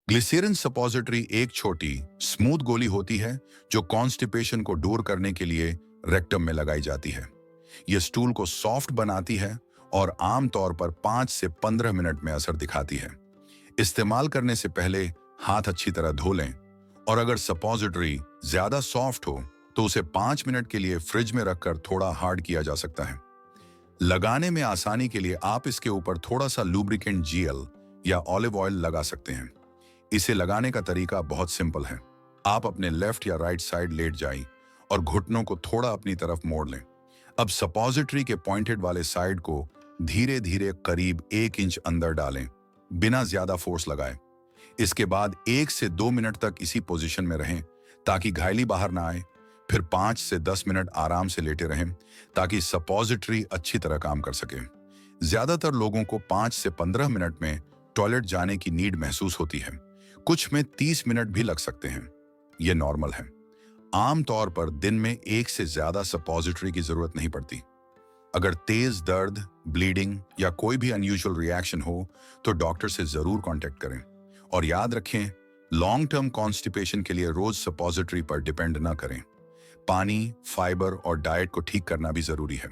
Glycerine suppository एक छोटी smooth गोली होती है जो कॉन्स्टिपेशन को दूर करने के लिए रेक्टम में लगाई जाती है। यह स्टूल को सॉफ्ट बनाती है और आमतौर पर 5 से 15 मिनट में असर दिखाती है। इस्तेमाल करने से पहले हाथ अच्छी तरह धो लें और अगर सपोजिटरी ज्यादा सॉफ्ट हो तो उसे 5 मिनट के लिए फ्रिज में रखकर थोड़ा हार्ड किया जा सकता है। लगाने में आसानी के लिए आप इसके ऊपर थोड़ा सा लुब्रिकेंट जेल या ऑलिव ऑयल लगा सकते हैं। इसे लगाने का तरीका बहुत सिंपल है। आप अपने लेफ्ट या राइट साइड लेट जाएं और घुटनों को थोड़ा अपनी तरफ मोड़ लें। अब सपोजिटरी के पॉइंटेड वाले साइड को धीरे धीरे करीब 1 इंच अंदर डालें, बिना ज्यादा फोर्स लगाए। इसके बाद 1 से 2 मिनट तक इसी पोजीशन में रहें ताकि घायली बाहर ना आए। फिर 5 से 10 मिनट आराम से लेटे रहें ताकि सपोजिटरी अच्छी तरह काम कर सके। ज्यादातर लोगों को 5 से 15 मिनट में टॉयलेट जाने की नीड महसूस होती है, कुछ में 30 मिनट भी लग सकते हैं। यह नॉर्मल है। आमतौर पर दिन में 1 से ज्यादा सपोजिटरी की जरूरत नहीं पड़ती। अगर तेज दर्द, ब्लीडिंग या कोई भी अनयूजुअल रिएक्शन हो तो डॉक्टर से जरूर कांटेक्ट करें। और याद रखें, लॉन्ग टर्म कॉन्स्टिपेशन के लिए रोज सपोजिटरी पर डिपेंड ना करें। पानी, फाइबर और डाइट को ठीक करना भी जरूरी है।